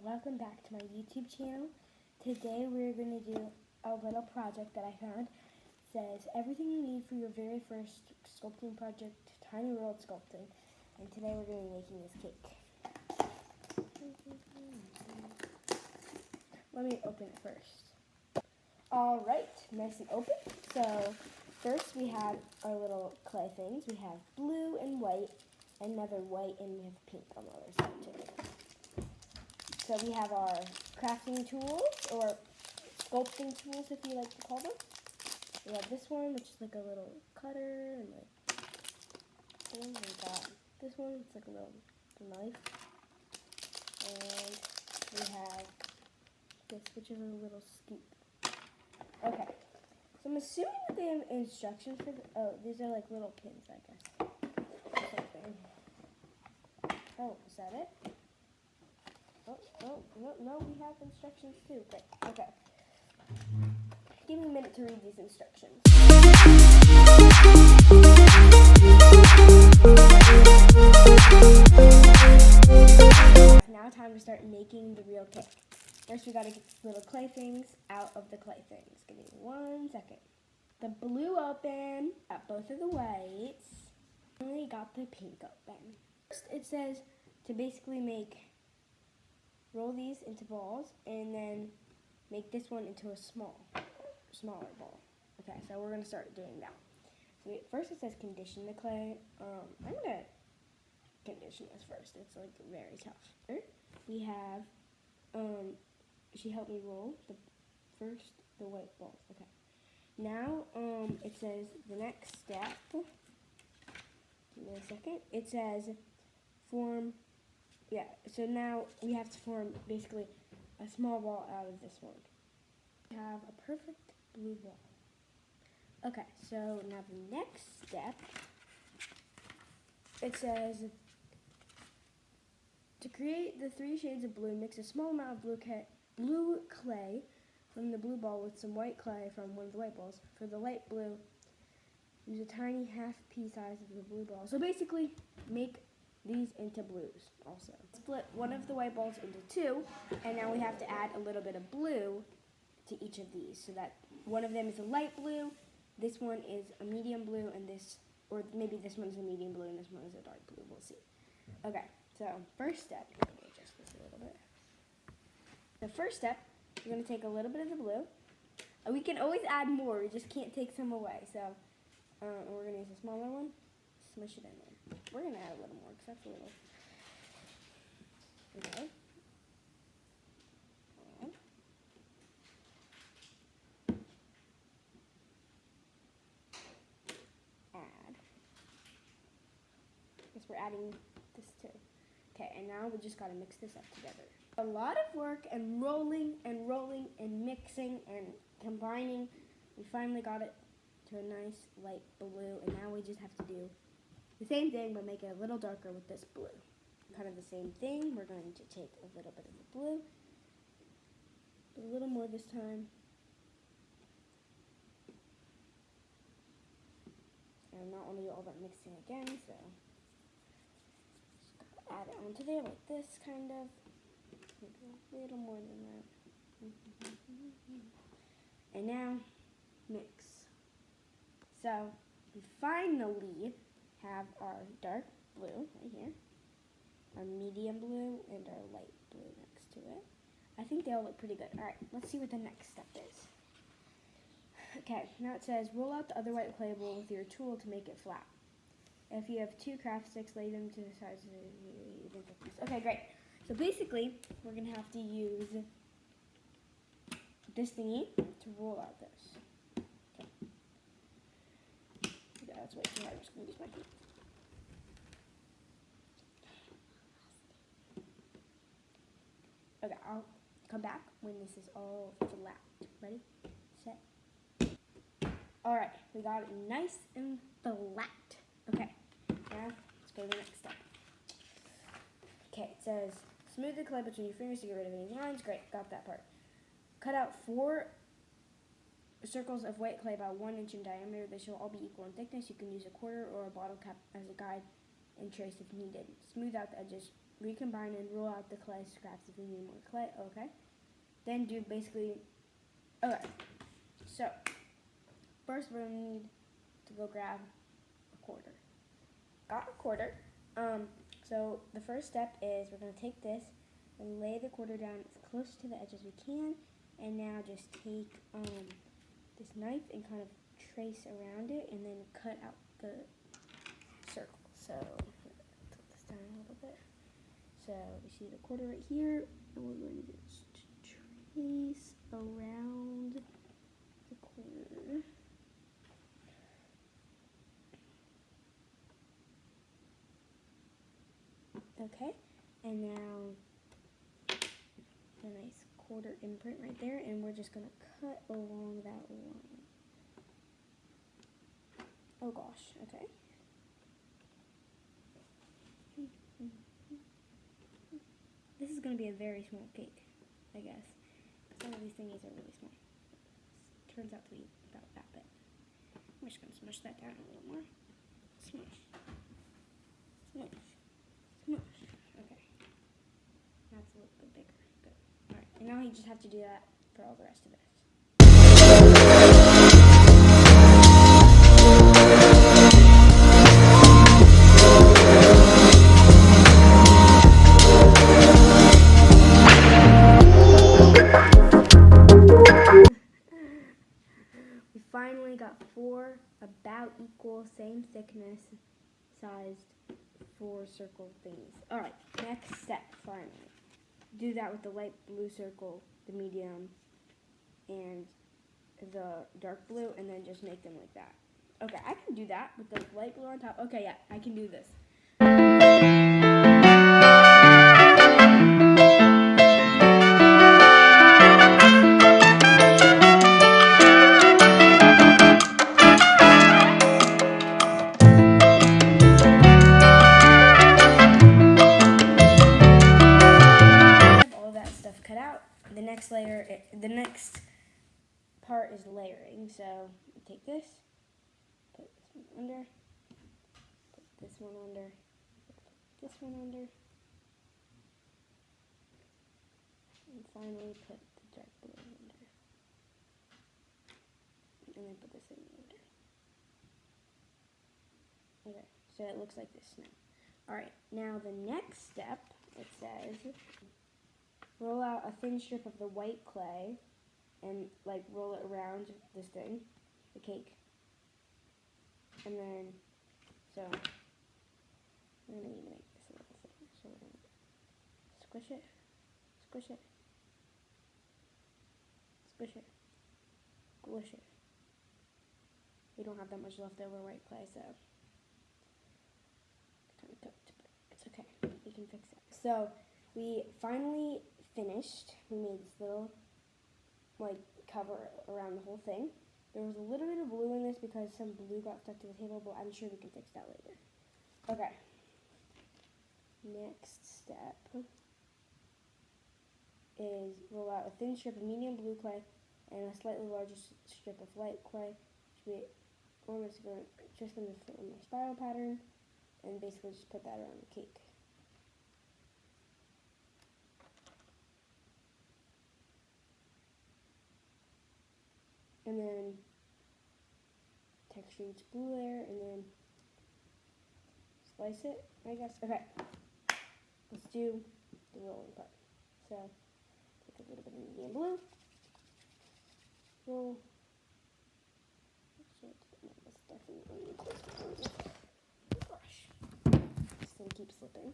welcome back to my YouTube channel. Today we're going to do a little project that I found. It says everything you need for your very first sculpting project, Tiny World Sculpting. And today we're going to be making this cake. Let me open it first. Alright, nice and open. So first we have our little clay things. We have blue and white, another white, and we have pink on the other side too. So we have our crafting tools, or sculpting tools if you like to call them. We have this one, which is like a little cutter, and like, we got this one, it's like a little knife. And we have this, which is a little scoop. Okay, so I'm assuming that they have instructions for these are like little pins, I guess. Or something. Oh, is that it? Oh, no, we have instructions too. Great, okay. Give me a minute to read these instructions. Now time to start making the real cake. First we gotta get the little clay things out of the clay things. Give me 1 second. The blue open, got both of the whites. Finally got the pink open. First it says to basically roll these into balls, and then make this one into a smaller ball. Okay, so we're going to start doing that. So first it says condition the clay. I'm going to condition this first. It's like very tough. We have, she helped me roll the white balls. Okay. Now, it says the next step. Give me a second. It says form. Yeah, so now we have to form basically a small ball out of this one. We have a perfect blue ball. Okay, so now the next step, it says to create the 3 shades of blue, mix a small amount of blue clay from the blue ball with some white clay from one of the white balls. For the light blue, use a tiny half pea size of the blue ball. So basically, make these into blues also. Split one of the white balls into 2, and now we have to add a little bit of blue to each of these, so that one of them is a light blue, this one is a medium blue, and this, or maybe this one is a medium blue and this one is a dark blue, we'll see. Okay, so first step, let me adjust this a little bit. The first step, we're going to take a little bit of the blue. We can always add more, we just can't take some away, so we're going to use a smaller one, smush it in there. We're going to add a little more, because that's a little... Okay. Add. Guess we're adding this too. Okay, and now we just got to mix this up together. A lot of work and rolling and mixing and combining. We finally got it to a nice light blue, and now we just have to do the same thing, but make it a little darker with this blue. Kind of the same thing. We're going to take a little bit of the blue, a little more this time, and not want to do all that mixing again, so just gotta add it onto there like this, kind of. Maybe a little more than that. And now, mix. So, we finally have our dark blue right here, our medium blue, and our light blue next to it. I think they all look pretty good. Alright, let's see what the next step is. Okay, now it says, roll out the other white clay bowl with your tool to make it flat. If you have 2 craft sticks, lay them to the sides of the... Okay, great. So basically, we're going to have to use this thingy to roll out this. Okay, that's way too hard. I'm just going to use my feet. Okay, I'll come back when this is all flat. Ready? Set. Alright, we got it nice and flat. Okay, now let's go to the next step. Okay, it says, smooth the clay between your fingers to get rid of any lines. Great, got that part. Cut out 4 circles of white clay about 1 inch in diameter. They should all be equal in thickness. You can use a quarter or a bottle cap as a guide and trace if needed. Smooth out the edges recombine and roll out the clay scraps if you need more clay. Okay. Then do basically, okay. So, first we're going to need to go grab a quarter. Got a quarter. So the first step is we're going to take this and lay the quarter down as close to the edge as we can. And now just take this knife and kind of trace around it and then cut out the circle. So, tilt this down a little bit. So we see the quarter right here, and we're going to just trace around the corner. Okay, and now a nice quarter imprint right there, and we're just going to cut along that line. Oh gosh, okay. This is going to be a very small cake, I guess. Some of these thingies are really small. It turns out to be about that big. I'm just going to smush that down a little more. Smush. Smush. Smush. Okay. That's a little bit bigger. Good. Alright, and now you just have to do that for all the rest of this. We finally got 4 about equal, same thickness, sized 4 circle thingies. Alright, next step, finally. Do that with the light blue circle, the medium, and the dark blue, and then just make them like that. Okay, I can do that with the light blue on top. Okay, yeah, I can do this. Cut out. The next part is layering. So take this, put this one under, put this one under, put this one under, and finally put the dark blue under, and then put this thing under. Okay, so it looks like this now. Alright, now the next step, it says, roll out a thin strip of the white clay and like roll it around this thing, the cake. And then, so we're going to need to make this a little thinner. So we're going to squish it, squish it, squish it, squish it. We don't have that much left over white clay, so it's kind of cooked, but it's okay. We can fix it. So we finally finished. We made this little like cover around the whole thing. There was a little bit of glue in this because some glue got stuck to the table, but I'm sure we can fix that later. Okay. Next step is roll out a thin strip of medium blue clay and a slightly larger strip of light clay. We're just going to form a spiral pattern and basically just put that around the cake. And then texture each blue layer and then slice it, I guess. Okay, let's do the rolling part. So take a little bit of medium blue, roll. This definitely gosh, this thing keeps slipping.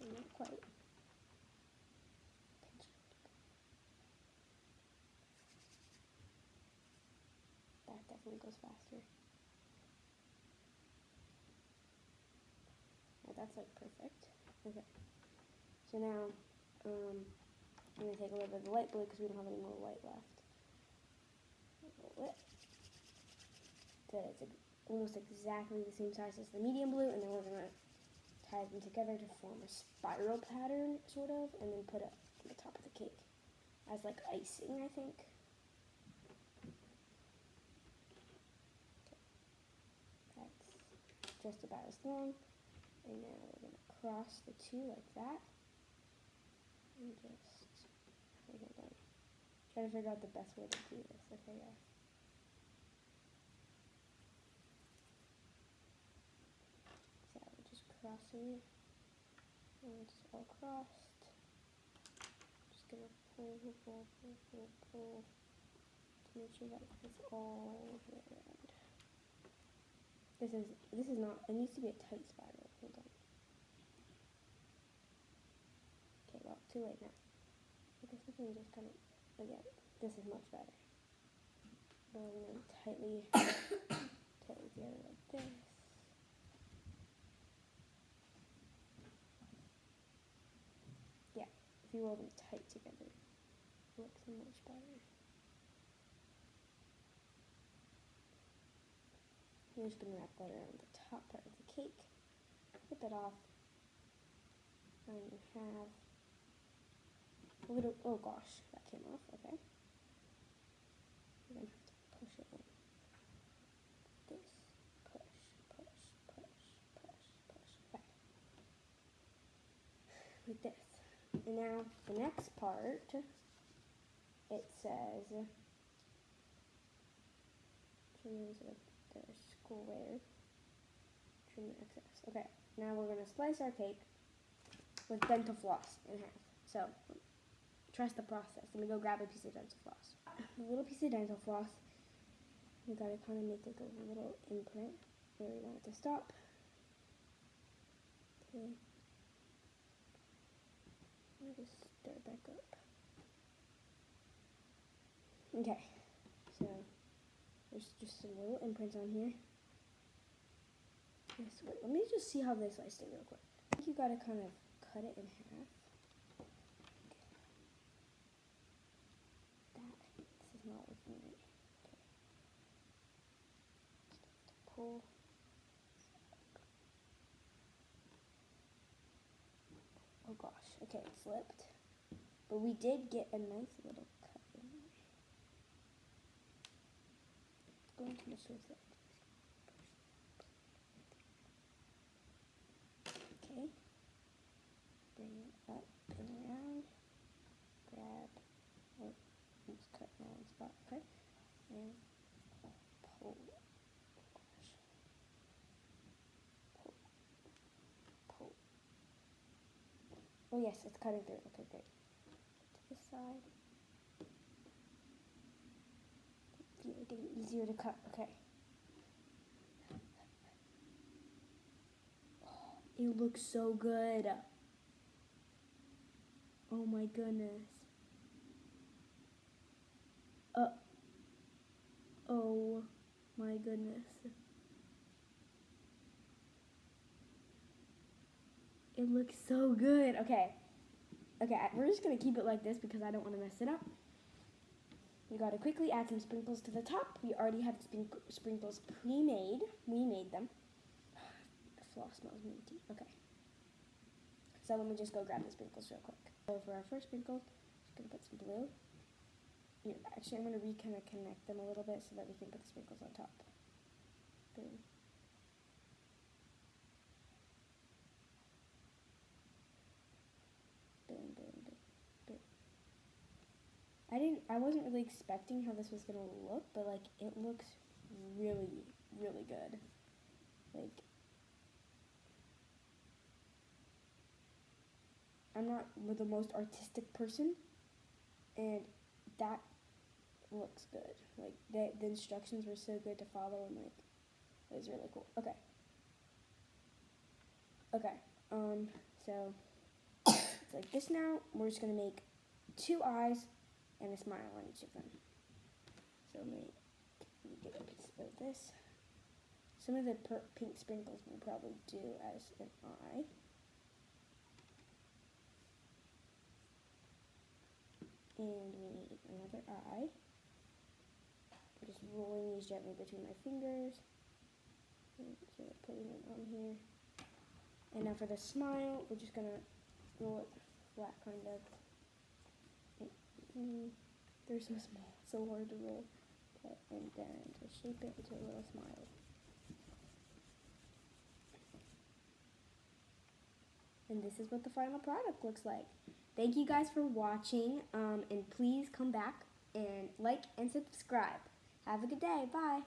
Okay, not quite. That definitely goes faster. Oh, that's like perfect. Okay. So now, I'm going to take a little bit of the light blue because we don't have any more white left. Roll it. So it's almost exactly the same size as the medium blue, and then we're going to tie them together to form a spiral pattern, sort of, and then put it on the top of the cake as like icing, I think. just about as long. And now we're going to cross the two like that. And just, hold on. Try to figure out the best way to do this. Okay, yeah. So we're just crossing it. And it's all crossed. Just going to pull to make sure that it's all the way around. This is not, it needs to be a tight spiral. Hold on. Okay, well, too late now. I guess we can just kind of, again, this is much better. So I'm going to tightly together like this. Yeah, if you roll them tight together, it looks much better. We're just going to wrap that around the top part of the cake. Put that off. And you have a little, oh gosh, that came off, okay. You're going to have to push it in. This, push. Okay. Like this. And now, the next part, it says, trim the square, trim the excess. Okay, now we're going to slice our cake with dental floss in half. So, trust the process. Let me go grab a piece of dental floss. A little piece of dental floss. We gotta kind of make like a little imprint where we want it to stop. Okay. I'll just stir it back up. Okay. So there's just some little imprints on here. Yes. Wait. Let me just see how they sliced it real quick. I think you gotta kind of cut it in half. This is not working right. Okay. Pull. Oh gosh. Okay, it slipped. But we did get a nice little cut in there. It's going too much towards the edge. Okay. Bring it up and around. Grab. Oh, let's cut in one spot. Okay. And pull. Pull. Oh yes, it's cutting through. Okay, great. To this side. Getting easier to cut. Okay. Oh, it looks so good. Oh my goodness. Oh my goodness. It looks so good. Okay. Okay, we're just going to keep it like this because I don't want to mess it up. We got to quickly add some sprinkles to the top. We already have sprinkles pre-made. We made them. The floss smells minty. Okay. So let me just go grab the sprinkles real quick. So for our first sprinkle, just going to put some blue. Here, actually, I'm going to connect them a little bit so that we can put the sprinkles on top. Boom. Boom, boom, boom, boom. I wasn't really expecting how this was going to look, but, like, it looks really, really good. Like, I'm not the most artistic person, and that looks good. Like, the instructions were so good to follow, and, like, it was really cool. Okay. Okay, so it's like this now. We're just going to make 2 eyes and a smile on each of them. So let me get a piece of this. Some of the pink sprinkles we'll probably do as an eye. And we need another eye. I'm just rolling these gently between my fingers. And so putting it on here. And now for the smile, we're just going to roll it flat, kind of. They're so small, so hard to roll. Okay, and then just shape it into a little smile. And this is what the final product looks like. Thank you guys for watching, and please come back and like and subscribe. Have a good day. Bye.